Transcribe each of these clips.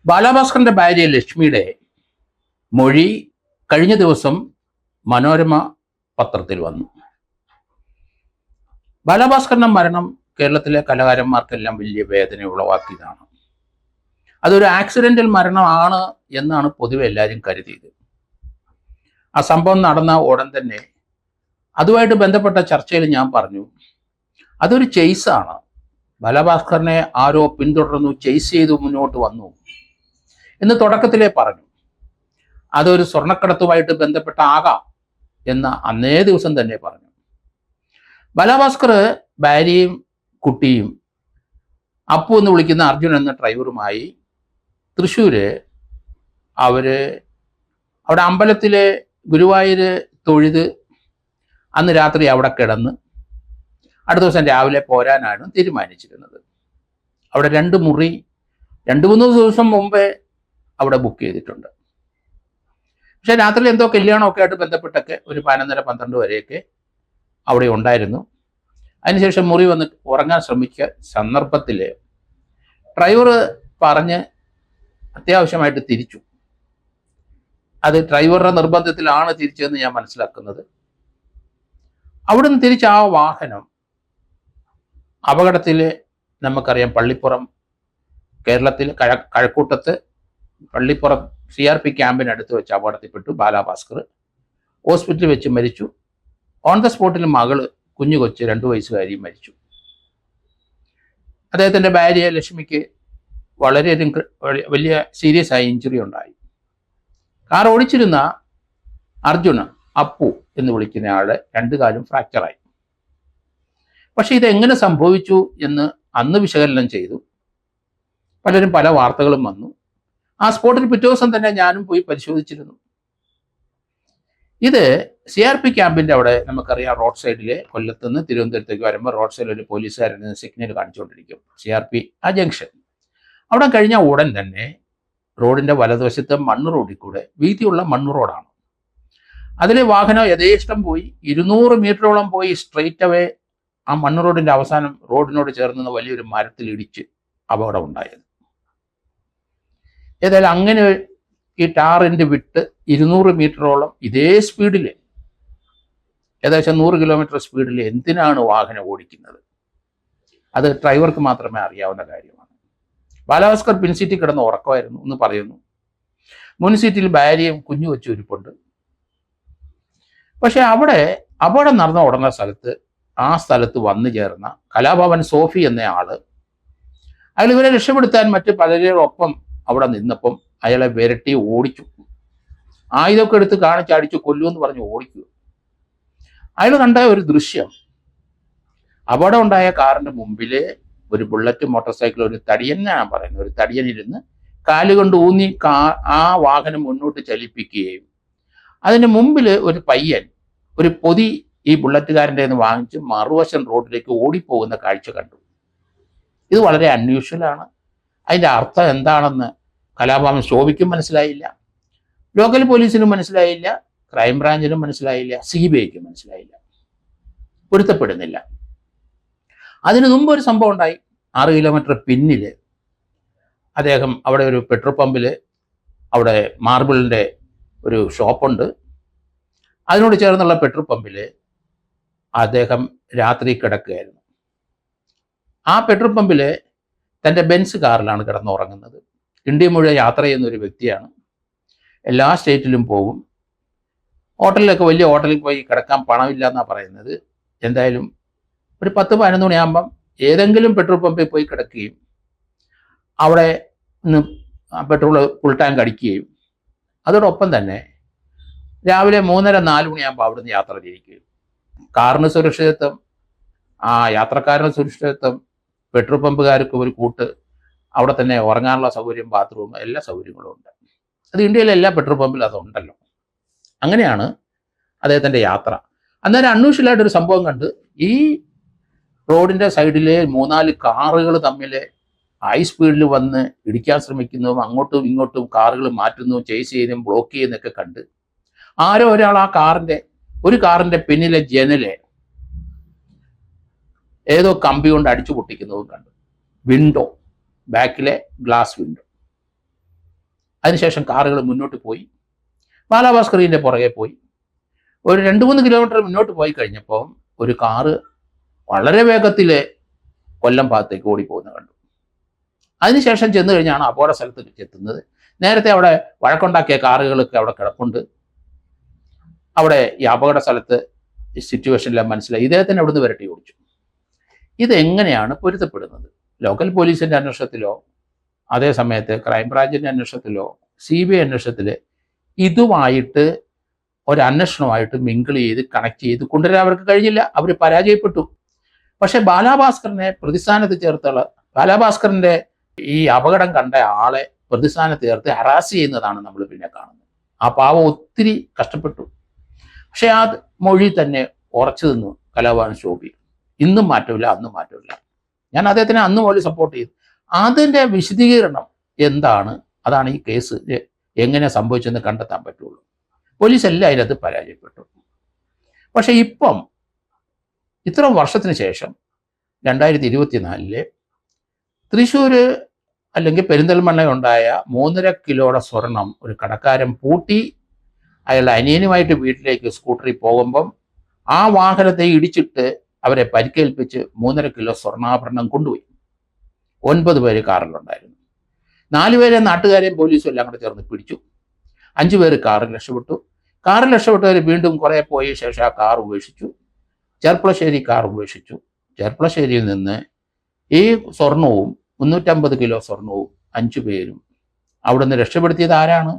ബാലഭാസ്കറിന്റെ ഭാര്യ ലക്ഷ്മിയുടെ മൊഴി കഴിഞ്ഞ ദിവസം മനോരമ പത്രത്തിൽ വന്നു. ബാലഭാസ്കറിന്റെ മരണം കേരളത്തിലെ കലാകാരന്മാർക്കെല്ലാം വലിയ വേദന ഉളവാക്കിയതാണ്. അതൊരു ആക്സിഡന്റൽ മരണമാണ് എന്നാണ് പൊതുവെ എല്ലാവരും കരുതിയത്. ആ സംഭവം നടന്ന ഉടൻ തന്നെ അതുമായിട്ട് ബന്ധപ്പെട്ട ചർച്ചയിൽ ഞാൻ പറഞ്ഞു, അതൊരു ചെയ്സാണ്. ബാലഭാസ്കറിനെ ആരോ പിന്തുടർന്നു, ചെയ്സ് ചെയ്തു മുന്നോട്ട് വന്നു എന്ന് തുടക്കത്തിലേ പറഞ്ഞു. അതൊരു സ്വർണ്ണക്കടത്തുമായിട്ട് ബന്ധപ്പെട്ടാകാം എന്ന് അന്നേ ദിവസം തന്നെ പറഞ്ഞു. ബാലഭാസ്കർ ഭാര്യയും കുട്ടിയും അപ്പു എന്ന് വിളിക്കുന്ന അർജുൻ എന്ന ഡ്രൈവറുമായി തൃശ്ശൂര് അവിടെ അമ്പലത്തിലെ ഗുരുവായൂർ തൊഴുത് അന്ന് രാത്രി അവിടെ കിടന്ന് അടുത്ത ദിവസം രാവിലെ പോരാനാണ് തീരുമാനിച്ചിരുന്നത്. അവിടെ 2 മുറി 2-3 ദിവസം മുമ്പേ അവിടെ ബുക്ക് ചെയ്തിട്ടുണ്ട്. പക്ഷെ രാത്രി എന്തോ കല്യാണമൊക്കെ ആയിട്ട് ബന്ധപ്പെട്ടൊക്കെ ഒരു 11:30-12 വരെയൊക്കെ അവിടെ ഉണ്ടായിരുന്നു. അതിനുശേഷം മുറി വന്ന് ഉറങ്ങാൻ ശ്രമിച്ച സന്ദർഭത്തിൽ ഡ്രൈവർ പറഞ്ഞ് അത്യാവശ്യമായിട്ട് തിരിച്ചു. അത് ഡ്രൈവറുടെ നിർബന്ധത്തിലാണ് തിരിച്ചതെന്ന് ഞാൻ മനസ്സിലാക്കുന്നത്. അവിടുന്ന് തിരിച്ച് ആ വാഹനം അപകടത്തിൽ നമുക്കറിയാം, പള്ളിപ്പുറം കേരളത്തിൽ കഴക്കൂട്ടത്ത് പള്ളിപ്പുറം CRP ക്യാമ്പിനടുത്ത് വെച്ച് അപകടത്തിൽപ്പെട്ടു. ബാലഭാസ്കർ ഹോസ്പിറ്റലിൽ വെച്ച് മരിച്ചു. ഓൺ ദ സ്പോട്ടിൽ മകള് കുഞ്ഞു കൊച്ച് 2 വയസ്സുകാരി മരിച്ചു. അദ്ദേഹത്തിൻ്റെ ഭാര്യ ലക്ഷ്മിക്ക് വളരെയധികം വലിയ സീരിയസ് ആയ ഇഞ്ചുറി ഉണ്ടായി. കാർ ഓടിച്ചിരുന്ന അർജുന്, അപ്പു എന്ന് വിളിക്കുന്ന ആള് 2 കാലും ഫ്രാക്ചറായി. പക്ഷെ ഇതെങ്ങനെ സംഭവിച്ചു എന്ന് അന്ന് വിശകലനം ചെയ്തു. പലരും പല വാർത്തകളും വന്നു. ആ സ്പോട്ടിൽ പിറ്റേ ദിവസം തന്നെ ഞാനും പോയി പരിശോധിച്ചിരുന്നു. ഇത് CRP ക്യാമ്പിന്റെ അവിടെ നമുക്കറിയാം, റോഡ് സൈഡിലെ കൊല്ലത്ത് നിന്ന് തിരുവനന്തപുരത്തേക്ക് വരുമ്പോൾ റോഡ് സൈഡിൽ ഒരു പോലീസുകാരൻ സിഗ്നൽ കാണിച്ചുകൊണ്ടിരിക്കും, CRP ആ ജംഗ്ഷൻ. അവിടെ കഴിഞ്ഞ ഉടൻ തന്നെ റോഡിന്റെ വലതുവശത്ത് മണ്ണ് റോഡിൽ കൂടെ, വീതിയുള്ള മണ്ണ് റോഡാണ്, അതിലെ വാഹനം യഥേഷ്ടം പോയി 200 മീറ്ററോളം പോയി സ്ട്രെയിറ്റ് അവേ ആ മണ്ണ് റോഡിന്റെ അവസാനം റോഡിനോട് ചേർന്ന് വലിയൊരു മരത്തിൽ ഇടിച്ച് അപകടം ഉണ്ടായത്. ഏതായാലും അങ്ങനെ ഈ ടാറിൻ്റെ വിട്ട് 200 മീറ്ററോളം ഇതേ സ്പീഡിൽ, ഏകദേശം 100 കിലോമീറ്റർ സ്പീഡിൽ എന്തിനാണ് വാഹനം ഓടിക്കുന്നത്? അത് ഡ്രൈവർക്ക് മാത്രമേ അറിയാവുന്ന കാര്യമാണ്. ബാലഭാസ്കർ പിൻസീറ്റിൽ കിടന്ന് ഉറക്കമായിരുന്നു എന്ന് പറയുന്നു. മുൻ സീറ്റിൽ ഭാര്യയും കുഞ്ഞു വെച്ച് ഇരിപ്പുണ്ട്. പക്ഷെ അവിടെ അപകടം നടന്ന ഉടനെ ആ സ്ഥലത്ത് വന്നു ചേർന്ന കലാഭവൻ സോഫി എന്ന ആള്, അയാൾ ഇവരെ രക്ഷപ്പെടുത്താൻ മറ്റ് പലരോടൊപ്പം അവിടെ നിന്നപ്പം അയാളെ വിരട്ടി ഓടിച്ചു. ആയുധമൊക്കെ എടുത്ത് കാണിച്ചടിച്ചു കൊല്ലുമെന്ന് പറഞ്ഞ് ഓടിക്കുക. അയാൾ കണ്ട ഒരു ദൃശ്യം, അപകടം ഉണ്ടായ കാറിന്റെ മുമ്പില് ഒരു ബുള്ളറ്റ് മോട്ടോർ സൈക്കിൾ, ഒരു തടിയനാണ് പറയുന്നത്, ഒരു തടിയനിരുന്ന് കാലുകൊണ്ട് ഊന്നി ആ വാഹനം മുന്നോട്ട് ചലിപ്പിക്കുകയും അതിന് മുമ്പിൽ ഒരു പയ്യൻ ഒരു പൊതി ഈ ബുള്ളറ്റുകാരൻ്റെ നിന്ന് വാങ്ങിച്ച് മറുവശം റോഡിലേക്ക് ഓടിപ്പോകുന്ന കാഴ്ച കണ്ടു. ഇത് വളരെ അൺയൂഷ്വലാണ്. അതിൻ്റെ അർത്ഥം എന്താണെന്ന് കലാഭവൻ ശോഭിക്കും മനസ്സിലായില്ല, ലോക്കൽ പോലീസിനും മനസ്സിലായില്ല, ക്രൈംബ്രാഞ്ചിനും മനസ്സിലായില്ല, CBIക്കും മനസ്സിലായില്ല, പൊരുത്തപ്പെടുന്നില്ല. അതിനു മുമ്പ് ഒരു സംഭവം ഉണ്ടായി. 6 കിലോമീറ്റർ പിന്നിൽ അദ്ദേഹം അവിടെ ഒരു പെട്രോൾ പമ്പിൽ, അവിടെ മാർബിളിൻ്റെ ഒരു ഷോപ്പുണ്ട്, അതിനോട് ചേർന്നുള്ള പെട്രോൾ പമ്പിൽ അദ്ദേഹം രാത്രി കിടക്കുകയായിരുന്നു. ആ പെട്രോൾ പമ്പിൽ തൻ്റെ ബെൻസ് കാറിലാണ് കിടന്നുറങ്ങുന്നത്. ഇന്ത്യ മുഴുവൻ യാത്ര ചെയ്യുന്ന ഒരു വ്യക്തിയാണ്. എല്ലാ സ്റ്റേറ്റിലും പോകും. ഹോട്ടലിലൊക്കെ, വലിയ ഹോട്ടലിൽ പോയി കിടക്കാൻ പണമില്ല എന്നാണ് പറയുന്നത്. എന്തായാലും ഒരു 10-11 മണിയാകുമ്പം ഏതെങ്കിലും പെട്രോൾ പമ്പിൽ പോയി കിടക്കുകയും അവിടെ നിന്ന് പെട്രോൾ ഫുൾ ടാങ്ക് അടിക്കുകയും അതോടൊപ്പം തന്നെ രാവിലെ 3:30-4 മണിയാകുമ്പോൾ അവിടുന്ന് യാത്ര തിരിക്കുകയും, കാറിന് സുരക്ഷിതത്വം, ആ യാത്രക്കാരന് സുരക്ഷിതത്വം, പെട്രോൾ പമ്പുകാർക്ക് ഒരു കൂട്ട്, അവിടെ തന്നെ ഉറങ്ങാനുള്ള സൗകര്യം, ബാത്റൂം, എല്ലാ സൗകര്യങ്ങളും ഉണ്ട്. അത് ഇന്ത്യയിലെ എല്ലാ പെട്രോൾ പമ്പിലും അതുണ്ടല്ലോ. അങ്ങനെയാണ് അദ്ദേഹത്തിൻ്റെ യാത്ര. അന്നേരം അൺയൂഷ്വലായിട്ടൊരു സംഭവം കണ്ട്, ഈ റോഡിൻ്റെ സൈഡിലെ 3-4 കാറുകൾ തമ്മിൽ ഹൈ സ്പീഡിൽ വന്ന് ഇടിക്കാൻ ശ്രമിക്കുന്നതും അങ്ങോട്ടും ഇങ്ങോട്ടും കാറുകൾ മാറ്റുന്നതും ചേസ് ചെയ്യുന്നതും ബ്ലോക്ക് ചെയ്യുന്നതൊക്കെ കണ്ട് ആരോ ഒരാൾ ആ ഒരു കാറിൻ്റെ പിന്നിലെ ജനലെ ഏതോ കമ്പി കൊണ്ട് അടിച്ചു പൊട്ടിക്കുന്നതും കണ്ടു. വിൻഡോ, ബാക്കിലെ ഗ്ലാസ് വിൻഡോ. അതിനുശേഷം കാറുകൾ മുന്നോട്ട് പോയി. ബാലാഭാസ്കറിൻ്റെ പുറകെ പോയി. ഒരു 2-3 കിലോമീറ്റർ മുന്നോട്ട് പോയി കഴിഞ്ഞപ്പോൾ ഒരു കാറ് വളരെ വേഗത്തിൽ കൊല്ലം ഭാഗത്തേക്ക് ഓടിപ്പോകുന്നത് കണ്ടു. അതിനുശേഷം ചെന്ന് കഴിഞ്ഞാണ് അപകട സ്ഥലത്ത് എത്തുന്നത്. നേരത്തെ അവിടെ വഴക്കുണ്ടാക്കിയ കാറുകളൊക്കെ അവിടെ കിടപ്പുണ്ട്. അവിടെ ഈ അപകട സ്ഥലത്ത് സിറ്റുവേഷനിലെല്ലാം മനസ്സിലായി ഇദ്ദേഹത്തിന് അവിടുന്ന് വിരട്ടി ഓടിച്ചു. ഇതെങ്ങനെയാണ് പൊരുത്തപ്പെടുന്നത്? ലോക്കൽ പോലീസിൻ്റെ അന്വേഷണത്തിലോ അതേ സമയത്ത് ക്രൈംബ്രാഞ്ചിൻ്റെ അന്വേഷണത്തിലോ CBI അന്വേഷണത്തിൽ ഇതുമായിട്ട് ഒരു അന്വേഷണമായിട്ട് മിങ്കിൾ ചെയ്ത് കണക്ട് ചെയ്ത് കൊണ്ടുവരാൻ അവർക്ക് കഴിഞ്ഞില്ല. അവർ പരാജയപ്പെട്ടു. പക്ഷെ ബാലാഭാസ്കറിനെ പ്രതിസ്ഥാനത്ത് ചേർത്തുള്ള ബാലാഭാസ്കറിൻ്റെ ഈ അപകടം കണ്ട ആളെ പ്രതിസ്ഥാനത്ത് ചേർത്ത് ഹറാസ് ചെയ്യുന്നതാണ് നമ്മൾ പിന്നെ കാണുന്നത്. ആ പാവം ഒത്തിരി കഷ്ടപ്പെട്ടു. പക്ഷെ ആ മൊഴി തന്നെ ഉറച്ചു നിന്നു കലാഭവൻ ഷോഫി. ഇന്നും മാറ്റമില്ല, അന്നും മാറ്റമില്ല. ഞാൻ അദ്ദേഹത്തിനെ അന്ന് മുതൽ സപ്പോർട്ട് ചെയ്തു. അതിൻ്റെ വിശദീകരണം എന്താണ്, അതാണ് ഈ കേസ് എങ്ങനെ സംഭവിച്ചെന്ന് കണ്ടെത്താൻ പറ്റുള്ളൂ. പോലീസ് എല്ലാം അതിനകത്ത് പരാജയപ്പെട്ടു. പക്ഷെ ഇപ്പം ഇത്ര വർഷത്തിന് ശേഷം 2024 തൃശ്ശൂർ അല്ലെങ്കിൽ പെരിന്തൽമണ്ണ ഉണ്ടായ 3.5 കിലോയുടെ സ്വർണം ഒരു കടക്കാരൻ പൂട്ടി അയാളുടെ അനിയനുമായിട്ട് വീട്ടിലേക്ക് സ്കൂട്ടറിൽ പോകുമ്പം ആ വാഹനത്തെ ഇടിച്ചിട്ട് അവരെ പരിക്കേൽപ്പിച്ച് 3.5 കിലോ സ്വർണ്ണാഭരണം കൊണ്ടുപോയി. 9 പേര് കാറിലുണ്ടായിരുന്നു. 4 പേരെ നാട്ടുകാരെയും പോലീസും എല്ലാം കൂടെ ചേർന്ന് പിടിച്ചു. 5 പേര് കാറിൽ രക്ഷപ്പെട്ടു. കാറിൽ രക്ഷപ്പെട്ടവർ വീണ്ടും കുറേ പോയ ശേഷം ആ കാർ ഉപേക്ഷിച്ചു. ചെർപ്പളശ്ശേരി കാർ ഉപേക്ഷിച്ചു. ചെർപ്പളശ്ശേരിയിൽ നിന്ന് ഈ സ്വർണവും 350 കിലോ സ്വർണവും 5 പേരും അവിടെ നിന്ന് രക്ഷപ്പെടുത്തിയത് ആരാണ്?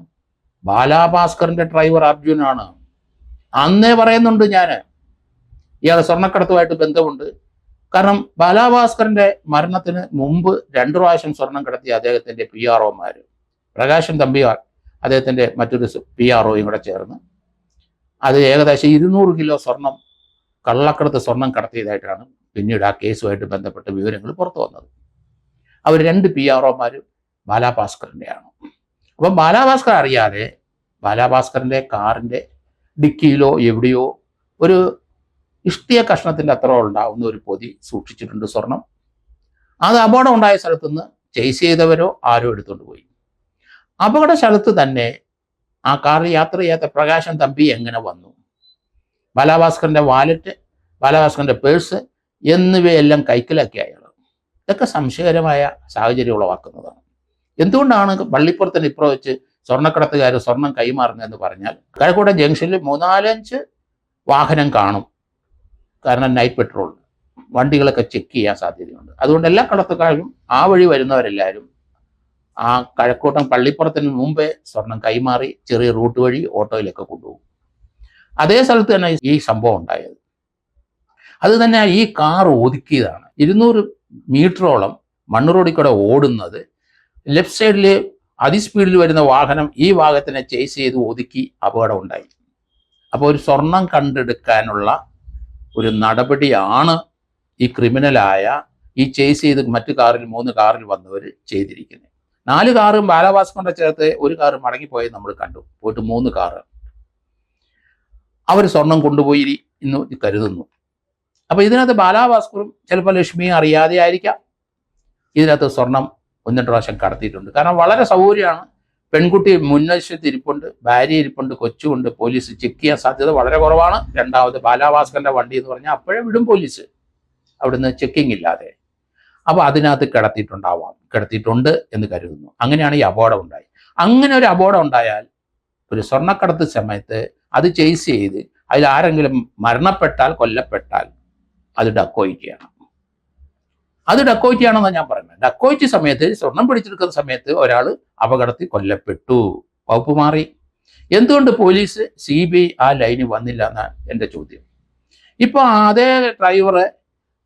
ബാലാഭാസ്കറിന്റെ ഡ്രൈവർ അർജുനാണ്. അന്നേ പറയുന്നുണ്ട് ഞാൻ, ഇയാൾ സ്വർണ്ണക്കടത്തുമായിട്ട് ബന്ധമുണ്ട്. കാരണം ബാലാഭാസ്കറിന്റെ മരണത്തിന് മുമ്പ് 2 പ്രാവശ്യം സ്വർണം കടത്തിയ അദ്ദേഹത്തിന്റെ PROമാർ പ്രകാശൻ തമ്പിയാർ അദ്ദേഹത്തിന്റെ മറ്റൊരു PROയും കൂടെ ചേർന്ന് അത് ഏകദേശം 200 കിലോ സ്വർണം കള്ളക്കടത്ത് സ്വർണം കടത്തിയതായിട്ടാണ് പിന്നീട് ആ കേസുമായിട്ട് ബന്ധപ്പെട്ട വിവരങ്ങൾ പുറത്തു വന്നത്. അവർ 2 PROമാർ ബാലാഭാസ്കറിൻ്റെയാണ്. അപ്പം ബാലാഭാസ്കർ അറിയാതെ ബാലാഭാസ്കറിൻ്റെ കാറിൻ്റെ ഡിക്കിയിലോ എവിടെയോ ഒരു ഇഷ്ടിയ കഷ്ണത്തിൻ്റെ അത്ര ഉണ്ടാവുന്ന ഒരു പൊതി സൂക്ഷിച്ചിട്ടുണ്ട് സ്വർണം. അത് അപകടം ഉണ്ടായ സ്ഥലത്തുനിന്ന് ചേസ് ചെയ്തവരോ ആരോ എടുത്തുകൊണ്ട് പോയി. അപകട സ്ഥലത്ത് തന്നെ ആ കാറിൽ യാത്ര ചെയ്യാത്ത പ്രകാശൻ തമ്പി എങ്ങനെ വന്നു? ബാലാഭാസ്കറിൻ്റെ വാലറ്റ്, ബാലാഭാസ്കറിൻ്റെ പേഴ്സ് എന്നിവയെല്ലാം കൈക്കലാക്കിയ അയാൾ. ഇതൊക്കെ സംശയകരമായ സാഹചര്യം ഉളവാക്കുന്നതാണ്. എന്തുകൊണ്ടാണ് പള്ളിപ്പുറത്തിന് ഇപ്പുറം വെച്ച് സ്വർണ്ണക്കടത്തുകാർ സ്വർണം കൈമാറുന്നതെന്ന് പറഞ്ഞാൽ കഴക്കൂട്ടം ജംഗ്ഷനിൽ 3-4-5 വാഹനം കാണും. കാരണം നൈറ്റ് പെട്രോൾ വണ്ടികളൊക്കെ ചെക്ക് ചെയ്യാൻ സാധ്യതയുണ്ട്. അതുകൊണ്ട് എല്ലാ കടത്തുകാരും ആ വഴി വരുന്നവരെല്ലാവരും ആ കഴക്കൂട്ടം പള്ളിപ്പുറത്തിന് മുമ്പേ സ്വർണം കൈമാറി ചെറിയ റൂട്ട് വഴി ഓട്ടോയിലൊക്കെ കൊണ്ടുപോകും. അതേ സ്ഥലത്ത് തന്നെ ഈ സംഭവം ഉണ്ടായത്. അത് തന്നെ ഈ കാർ ഒതുക്കിയതാണ്. 200 മീറ്ററോളം മണ്ണ് റോഡിൽ കൂടെ ഓടുന്നത് ലെഫ്റ്റ് സൈഡിൽ അതിസ്പീഡിൽ വരുന്ന വാഹനം ഈ ഭാഗത്തിനെ ചേസ് ചെയ്ത് ഒതുക്കി അപകടം ഉണ്ടായി. അപ്പോൾ ഒരു സ്വർണം കണ്ടെടുക്കാനുള്ള ഒരു നടപടിയാണ് ഈ ക്രിമിനലായ ഈ ചേസ് ചെയ്ത് മറ്റു കാറിൽ 3 കാറിൽ വന്നവർ ചെയ്തിരിക്കുന്നത്. 4 കാറും ബാലാഭാസ്കറിന്റെ ചേർത്ത് 1 കാറ് മടങ്ങിപ്പോയത് നമ്മൾ കണ്ടു. പോയിട്ട് 3 കാറ് അവർ സ്വർണം കൊണ്ടുപോയി എന്ന് കരുതുന്നു. അപ്പോൾ ഇതിനകത്ത് ബാലാഭാസ്കറും ചിലപ്പോൾ ലക്ഷ്മിയും അറിയാതെ ആയിരിക്കാം ഇതിനകത്ത് സ്വർണം 1-2 പ്രാവശ്യം കടത്തിയിട്ടുണ്ട്. കാരണം വളരെ സൗകര്യമാണ്. പെൺകുട്ടി മുൻവശത്ത് ഇരിപ്പുണ്ട്, ഭാര്യ ഇരിപ്പുണ്ട്, കൊച്ചുണ്ട്. പോലീസ് ചെക്ക് ചെയ്യാൻ സാധ്യത വളരെ കുറവാണ്. രണ്ടാമത് ബാലാഭാസ്കറിന്റെ വണ്ടി എന്ന് പറഞ്ഞാൽ അപ്പോഴേ വിടും പോലീസ് അവിടുന്ന് ചെക്കിങ് ഇല്ലാതെ. അപ്പോൾ അതിനകത്ത് കിടത്തിയിട്ടുണ്ട് എന്ന് കരുതുന്നു. അങ്ങനെയാണ് ഈ അപകടം ഉണ്ടായി. അങ്ങനെ ഒരു അപകടം ഉണ്ടായാൽ ഒരു സ്വർണ്ണക്കടത്ത് സമയത്ത് അത് ചേസ് ചെയ്ത് അതിൽ ആരെങ്കിലും മരണപ്പെട്ടാൽ, കൊല്ലപ്പെട്ടാൽ അത് ഡക്കോയിറ്റിയാണ്. അത് ഡക്കോയിറ്റിയാണെന്നാണ് ഞാൻ പറയുന്നത്. ഡക്കോയിറ്റി സമയത്ത് സ്വർണം പിടിച്ചെടുക്കുന്ന സമയത്ത് ഒരാൾ അപകടത്തിൽ കൊല്ലപ്പെട്ടു, വകുപ്പ് മാറി. എന്തുകൊണ്ട് പോലീസ് CBI ആ ലൈനിൽ വന്നില്ല എന്നാണ് എൻ്റെ ചോദ്യം. ഇപ്പോൾ അതേ ഡ്രൈവറെ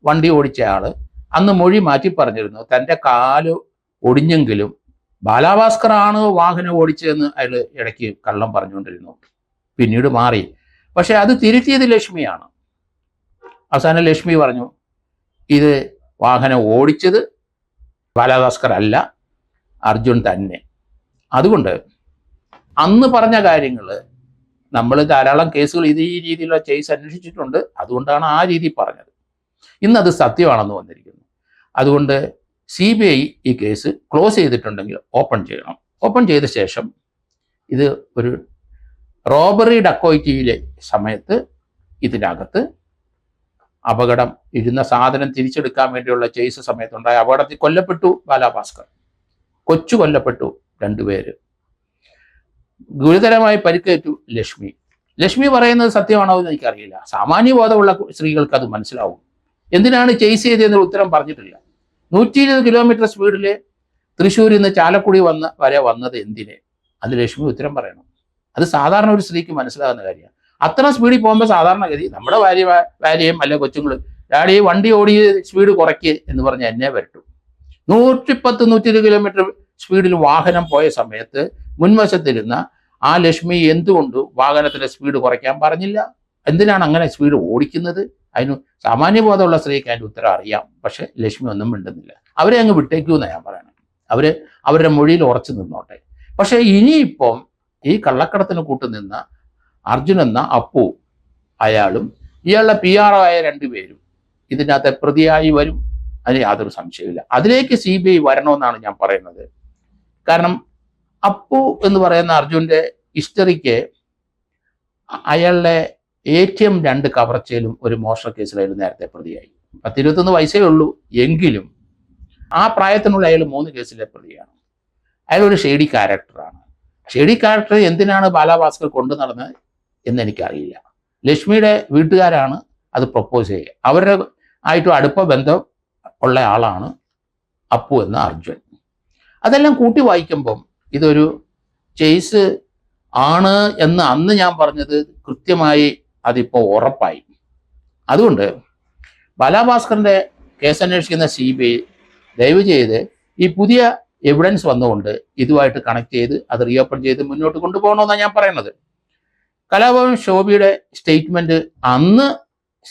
വണ്ടി ഓടിച്ച ആൾ അന്ന് മൊഴി മാറ്റി പറഞ്ഞിരുന്നു. തൻ്റെ കാല് ഒടിഞ്ഞെങ്കിലും ബാലാഭാസ്കറാണ് വാഹനം ഓടിച്ചതെന്ന് അയാൾ ഇടയ്ക്ക് കള്ളം പറഞ്ഞുകൊണ്ടിരുന്നു. പിന്നീട് മാറി. പക്ഷെ അത് തിരുത്തിയത് ലക്ഷ്മിയാണ്. അവസാനം ലക്ഷ്മി പറഞ്ഞു ഇത് വാഹനം ഓടിച്ചത് ബാലാഭാസ്കർ അല്ല, അർജുൻ തന്നെ. അതുകൊണ്ട് അന്ന് പറഞ്ഞ കാര്യങ്ങൾ നമ്മൾ ധാരാളം കേസുകൾ ഈ രീതിയിലുള്ള കേസ് അന്വേഷിച്ചിട്ടുണ്ട്. അതുകൊണ്ടാണ് ആ രീതി പറഞ്ഞത്. ഇന്നത് സത്യമാണെന്ന് വന്നിരിക്കുന്നു. അതുകൊണ്ട് CBI ഈ കേസ് ക്ലോസ് ചെയ്തിട്ടുണ്ടെങ്കിൽ ഓപ്പൺ ചെയ്യണം. ഓപ്പൺ ചെയ്ത ശേഷം ഇത് ഒരു റോബറി ഡക്കോയിറ്റിയിലെ സമയത്ത് ഇതിനകത്ത് അപകടം, ഇരുന്ന സാധനം തിരിച്ചെടുക്കാൻ വേണ്ടിയുള്ള ചേസ് സമയത്തുണ്ടായ അപകടത്തിൽ കൊല്ലപ്പെട്ടു ബാലാഭാസ്കർ. കൊച്ചു കൊല്ലപ്പെട്ടു 2 പേര്. ഗുരുതരമായി പരിക്കേറ്റു ലക്ഷ്മി. ലക്ഷ്മി പറയുന്നത് സത്യമാണോ എന്ന് എനിക്കറിയില്ല. സാമാന്യബോധമുള്ള സ്ത്രീകൾക്ക് അത് മനസ്സിലാവും. എന്തിനാണ് ചേസ് ചെയ്തതെന്ന് ഉത്തരം പറഞ്ഞിട്ടില്ല. 120 കിലോമീറ്റർ സ്പീഡിൽ തൃശ്ശൂരിൽ നിന്ന് ചാലക്കുടി വരെ വന്നത് എന്തിനെ? അത് ലക്ഷ്മി ഉത്തരം പറയണം. അത് സാധാരണ ഒരു സ്ത്രീക്ക് മനസ്സിലാകുന്ന കാര്യമാണ്. അത്ര സ്പീഡിൽ പോകുമ്പോൾ സാധാരണഗതി നമ്മുടെ ഭാര്യയും അല്ലെ കൊച്ചുങ്ങളും ഡാഡി വണ്ടി ഓടി സ്പീഡ് കുറയ്ക്ക് എന്ന് പറഞ്ഞ് എന്നെ വരട്ടു. 110-120 കിലോമീറ്റർ സ്പീഡിൽ വാഹനം പോയ സമയത്ത് മുൻവശത്തിരുന്ന ആ ലക്ഷ്മി എന്തുകൊണ്ട് വാഹനത്തിന്റെ സ്പീഡ് കുറയ്ക്കാൻ പറഞ്ഞില്ല? എന്തിനാണ് അങ്ങനെ സ്പീഡ് ഓടിക്കുന്നത്? അതിന് സാമാന്യബോധമുള്ള സ്ത്രീക്ക് അതിൻ്റെ ഉത്തരം അറിയാം. പക്ഷെ ലക്ഷ്മി ഒന്നും മിണ്ടുന്നില്ല. അവരെ അങ്ങ് വിട്ടേക്കൂന്നാണ് ഞാൻ പറയണം. അവരുടെ മൊഴിയിൽ ഉറച്ചു നിന്നോട്ടെ. പക്ഷെ ഇനിയിപ്പം ഈ കള്ളക്കടത്തിന് കൂട്ടുനിന്ന അർജുൻ എന്ന അപ്പു അയാളും ഇയാളുടെ PR ആയ 2 പേരും ഇതിനകത്ത് പ്രതിയായി വരും. അതിന് യാതൊരു സംശയമില്ല. അതിലേക്ക് CBI വരണമെന്നാണ് ഞാൻ പറയുന്നത്. കാരണം അപ്പു എന്ന് പറയുന്ന അർജുൻ്റെ ഹിസ്റ്ററിക്ക് അയാളുടെ ATM 2 കവർച്ചയിലും ഒരു മോഷണ കേസിലായിരുന്നു നേരത്തെ പ്രതിയായി. 10-21 വയസ്സേ ഉള്ളൂ. എങ്കിലും ആ പ്രായത്തിനുള്ള അയാൾ 3 കേസിലെ പ്രതിയാണ്. അയാൾ ഒരു ഷെയ്ഡി ക്യാരക്ടറാണ്. ഷെയ്ഡി ക്യാരക്ടർ എന്തിനാണ് ബാലാഭാസ്കർ കൊണ്ടു നടന്നത് എന്ന് എനിക്കറിയില്ല. ലക്ഷ്മിയുടെ വീട്ടുകാരാണ് അത് പ്രപ്പോസ് ചെയ്യുക. അവരുടെ ആയിട്ടും അടുപ്പ ബന്ധം ഉള്ള ആളാണ് അപ്പു എന്ന അർജുൻ. അതെല്ലാം കൂട്ടി വായിക്കുമ്പം ഇതൊരു ചേസ് ആണ് എന്ന് അന്ന് ഞാൻ പറഞ്ഞത് കൃത്യമായി അതിപ്പോൾ ഉറപ്പായി. അതുകൊണ്ട് ബാലാഭാസ്കറിൻ്റെ കേസ് അന്വേഷിക്കുന്ന CBI ദയവ് ചെയ്ത് ഈ പുതിയ എവിഡൻസ് വന്നുകൊണ്ട് ഇതുമായിട്ട് കണക്ട് ചെയ്ത് അത് റീഓപ്പൺ ചെയ്ത് മുന്നോട്ട് കൊണ്ടുപോകണമെന്നാണ് ഞാൻ പറയുന്നത്. കലാഭവൻ ശോഭിയുടെ സ്റ്റേറ്റ്മെന്റ് അന്ന്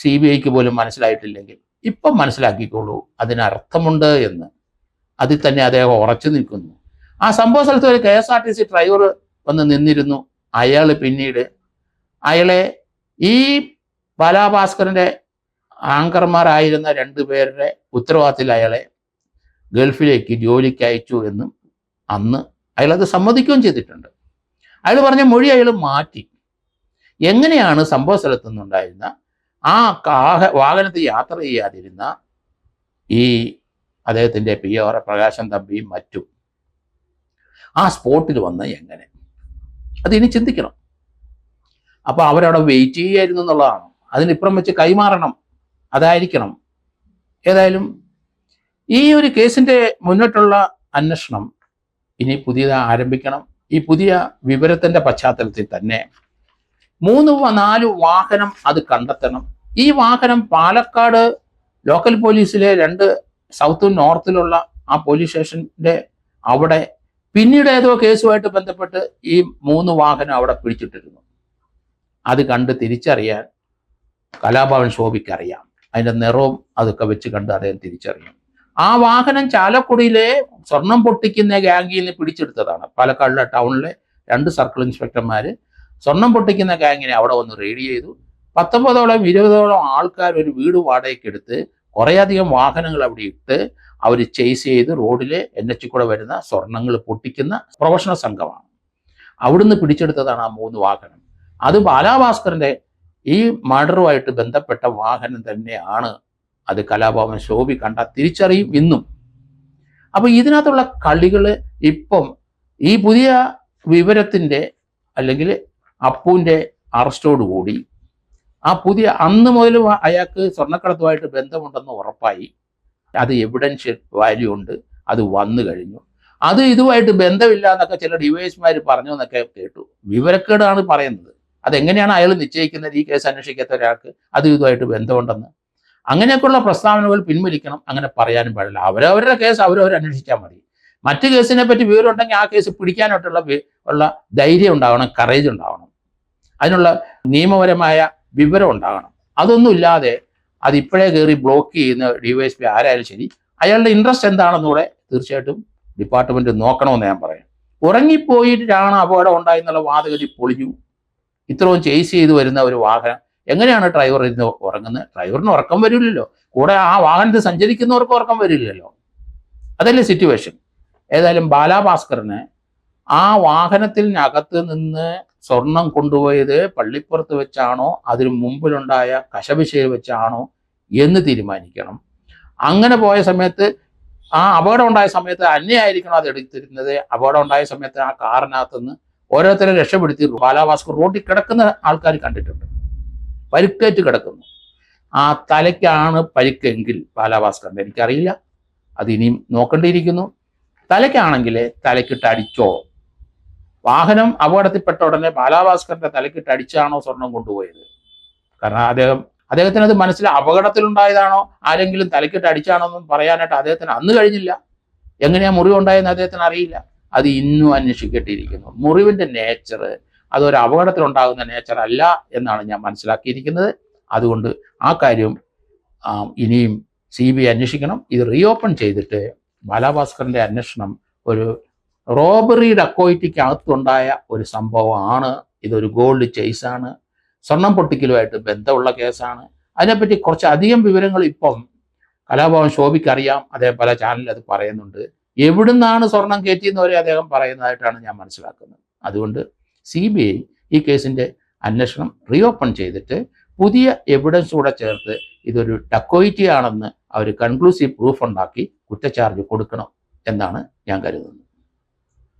CBIക്ക് പോലും മനസ്സിലായിട്ടില്ലെങ്കിൽ ഇപ്പം മനസ്സിലാക്കിക്കോളൂ അതിനർത്ഥമുണ്ട് എന്ന്. അതിൽ തന്നെ അദ്ദേഹം ഉറച്ചു നിൽക്കുന്നു. ആ സംഭവ സ്ഥലത്ത് ഒരു KSRTC ഡ്രൈവർ വന്ന് നിന്നിരുന്നു. പിന്നീട് അയാളെ ഈ ബാലാഭാസ്കറിൻ്റെ ആങ്കർമാരായിരുന്ന 2 പേരുടെ ഉത്തരവാദിത്തത്തിൽ അയാളെ ഗൾഫിലേക്ക് ജോലിക്ക് അയച്ചു എന്നും അന്ന് അയാളത് സമ്മതിക്കുകയും ചെയ്തിട്ടുണ്ട്. അയാൾ പറഞ്ഞ മൊഴി അയാൾ മാറ്റി. എങ്ങനെയാണ് സംഭവ സ്ഥലത്തു നിന്നുണ്ടായിരുന്ന ആ വാഹനത്തിൽ യാത്ര ചെയ്യാതിരുന്ന ഈ അദ്ദേഹത്തിൻ്റെ PR പ്രകാശൻ തമ്പിയും മറ്റും ആ സ്പോട്ടിൽ വന്ന് എങ്ങനെ? അതിനി ചിന്തിക്കണം. അപ്പോൾ അവരവിടെ വെയിറ്റ് ചെയ്യായിരുന്നു എന്നുള്ളതാണ്. അതിനിപ്പുറം വെച്ച് കൈമാറണം, അതായിരിക്കണം. ഏതായാലും ഈ ഒരു കേസിൻ്റെ മുന്നോട്ടുള്ള അന്വേഷണം ഇനി പുതിയതായി ആരംഭിക്കണം. ഈ പുതിയ വിവരത്തിൻ്റെ പശ്ചാത്തലത്തിൽ തന്നെ 3-4 വാഹനം അത് കണ്ടെത്തണം. ഈ വാഹനം പാലക്കാട് ലോക്കൽ പോലീസിലെ 2 സൗത്തും നോർത്തിലുള്ള ആ പോലീസ് സ്റ്റേഷൻ്റെ അവിടെ പിന്നീട് ഏതോ കേസുമായിട്ട് ബന്ധപ്പെട്ട് ഈ 3 വാഹനം അവിടെ പിടിച്ചിട്ടിരുന്നു. അത് കണ്ട് തിരിച്ചറിയാൻ കലാഭവൻ ശോഭിക്കറിയാം. അതിൻ്റെ നിറവും അതൊക്കെ വെച്ച് കണ്ട് അദ്ദേഹം തിരിച്ചറിയാം. ആ വാഹനം ചാലക്കുടിയിലെ സ്വർണം പൊട്ടിക്കുന്ന ഗാംഗിൽ നിന്ന് പിടിച്ചെടുത്തതാണ്. പാലക്കാടിലെ ടൗണിലെ 2 സർക്കിൾ ഇൻസ്പെക്ടർമാർ സ്വർണം പൊട്ടിക്കുന്ന ഗാങ്ങിനെ അവിടെ വന്ന് റെയ്ഡ് ചെയ്തു. 19-20 ആൾക്കാർ ഒരു വീട് വാടകയ്ക്ക് എടുത്ത് കുറേയധികം വാഹനങ്ങൾ അവിടെ ഇട്ട് അവർ ചേസ് ചെയ്ത് റോഡിലെ NH കൂടെ വരുന്ന സ്വർണങ്ങൾ പൊട്ടിക്കുന്ന പ്രൊഫഷണൽ സംഘമാണ്. അവിടുന്ന് പിടിച്ചെടുത്തതാണ് ആ 3 വാഹനം. അത് ബാലാഭാസ്കറിൻ്റെ ഈ മർഡറുമായിട്ട് ബന്ധപ്പെട്ട വാഹനം തന്നെയാണ്. അത് കലാഭവൻ ശോഭി കണ്ടാൽ തിരിച്ചറിയും ഇന്നും. അപ്പോൾ ഇതിനകത്തുള്ള കളികൾ ഇപ്പം ഈ പുതിയ വിവരത്തിൻ്റെ അല്ലെങ്കിൽ അപ്പുവിൻ്റെ അറസ്റ്റോടുകൂടി ആ പുതിയ അന്ന് മുതൽ അയാൾക്ക് സ്വർണ്ണക്കടത്തുമായിട്ട് ബന്ധമുണ്ടെന്ന് ഉറപ്പായി. അത് എവിഡൻഷ്യൽ വാല്യൂ ഉണ്ട്, അത് വന്നു കഴിഞ്ഞു. അത് ഇതുമായിട്ട് ബന്ധമില്ല എന്നൊക്കെ ചില ഡിവൈഎസ്മാർ പറഞ്ഞു എന്നൊക്കെ കേട്ടു. വിവരക്കേടാണ് പറയുന്നത്. അതെങ്ങനെയാണ് അയാൾ നിശ്ചയിക്കുന്നത്? ഈ കേസ് അന്വേഷിക്കാത്ത ഒരാൾക്ക് അത് ഇതുമായിട്ട് ബന്ധമുണ്ടെന്ന്. അങ്ങനെയൊക്കെയുള്ള പ്രസ്താവനകൾ പിൻവലിക്കണം. അങ്ങനെ പറയാനും പാടില്ല. അവരവരുടെ കേസ് അവരവർ അന്വേഷിച്ചാൽ മതി. മറ്റു കേസിനെ പറ്റി വിവരം ഉണ്ടെങ്കിൽ ആ കേസ് പിടിക്കാനായിട്ടുള്ള ധൈര്യം ഉണ്ടാവണം, കറേജ് ഉണ്ടാവണം, അതിനുള്ള നിയമപരമായ വിവരം ഉണ്ടാകണം. അതൊന്നും ഇല്ലാതെ അതിപ്പോഴേ കയറി ബ്ലോക്ക് ചെയ്യുന്ന DYSP ആരായാലും ശരി, അയാളുടെ ഇൻട്രസ്റ്റ് എന്താണെന്നൂടെ തീർച്ചയായിട്ടും ഡിപ്പാർട്ട്മെന്റ് നോക്കണമെന്ന് ഞാൻ പറയാം. ഉറങ്ങിപ്പോയിട്ടാണ് അപകടം ഉണ്ടായെന്നുള്ള വാദഗതി പൊളിഞ്ഞു. ഇത്രയും ചേസ് ചെയ്ത് വരുന്ന ഒരു വാഹനം എങ്ങനെയാണ് ഡ്രൈവർ ഇരുന്ന് ഉറങ്ങുന്നത്? ഡ്രൈവറിന് ഉറക്കം വരില്ലല്ലോ, കൂടെ ആ വാഹനത്തിൽ സഞ്ചരിക്കുന്നവർക്ക് ഉറക്കം വരില്ലല്ലോ. അതല്ലേ സിറ്റുവേഷൻ. ഏതായാലും ബാലാഭാസ്കറിന് ആ വാഹനത്തിനകത്ത് നിന്ന് സ്വർണം കൊണ്ടുപോയത് പള്ളിപ്പുറത്ത് വെച്ചാണോ അതിനു മുമ്പിലുണ്ടായ കശപിശയിൽ വെച്ചാണോ എന്ന് തീരുമാനിക്കണം. അങ്ങനെ പോയ സമയത്ത് ആ അപകടം ഉണ്ടായ സമയത്ത് അന്യായിരിക്കണം അത് എടുത്തിരുന്നത്. അപകടം ഉണ്ടായ സമയത്ത് ആ കാറിനകത്തുനിന്ന് ഓരോരുത്തരെ രക്ഷപ്പെടുത്തി ബാലാഭാസ്കർ റോഡിൽ കിടക്കുന്ന ആൾക്കാർ കണ്ടിട്ടുണ്ട്, പരിക്കേറ്റ് കിടക്കുന്നു. ആ തലയ്ക്കാണ് പരിക്കെങ്കിൽ ബാലാഭാസ്കറിന്റെ, എനിക്കറിയില്ല, അത് ഇനിയും നോക്കേണ്ടിയിരിക്കുന്നു. തലയ്ക്കാണെങ്കിൽ തലയ്ക്കിട്ട് അടിച്ചോ, വാഹനം അപകടത്തിൽപ്പെട്ട ഉടനെ ബാലാഭാസ്കറിന്റെ തലയ്ക്കിട്ട് അടിച്ചാണോ സ്വർണം കൊണ്ടുപോയത്? കാരണം അദ്ദേഹത്തിന് അത് അപകടത്തിലുണ്ടായതാണോ ആരെങ്കിലും തലയ്ക്കിട്ട് അടിച്ചാണോ എന്നും പറയാനായിട്ട് അദ്ദേഹത്തിന് അന്ന് കഴിഞ്ഞില്ല. എങ്ങനെയാ മുറിവ് ഉണ്ടായെന്ന് അദ്ദേഹത്തിന് അറിയില്ല. അത് ഇന്നും അന്വേഷിക്കേണ്ടിയിരിക്കുന്നു. മുറിവിന്റെ നേച്ചർ അതൊരു അപകടത്തിലുണ്ടാകുന്ന നേച്ചർ അല്ല എന്നാണ് ഞാൻ മനസ്സിലാക്കിയിരിക്കുന്നത്. അതുകൊണ്ട് ആ കാര്യം ഇനിയും CBI അന്വേഷിക്കണം. ഇത് റീഓപ്പൺ ചെയ്തിട്ട് ബാലാഭാസ്കറിന്റെ അന്വേഷണം ഒരു റോബറി ഡക്കോയിറ്റിക്കകത്തുണ്ടായ ഒരു സംഭവമാണ്. ഇതൊരു ഗോൾഡ് ചേസാണ്, സ്വർണം പൊട്ടിക്കലുമായിട്ട് ബന്ധമുള്ള കേസാണ്. അതിനെപ്പറ്റി കുറച്ചധികം വിവരങ്ങൾ ഇപ്പം കലാഭവൻ ശോഭിക്ക് അറിയാം. അദ്ദേഹം പല ചാനലിൽ അത് പറയുന്നുണ്ട്. എവിടുന്നാണ് സ്വർണം കയറ്റിയെന്ന് വരെ അദ്ദേഹം പറയുന്നതായിട്ടാണ് ഞാൻ മനസ്സിലാക്കുന്നത്. അതുകൊണ്ട് CBI ഈ കേസിൻ്റെ അന്വേഷണം റീഓപ്പൺ ചെയ്തിട്ട് പുതിയ എവിഡൻസ് കൂടെ ചേർത്ത് ഇതൊരു ഡക്കോയിറ്റി ആണെന്ന് അവർ കൺക്ലൂസീവ് പ്രൂഫ് ഉണ്ടാക്കി കുറ്റച്ചാർജ് കൊടുക്കണം എന്നാണ് ഞാൻ കരുതുന്നത്.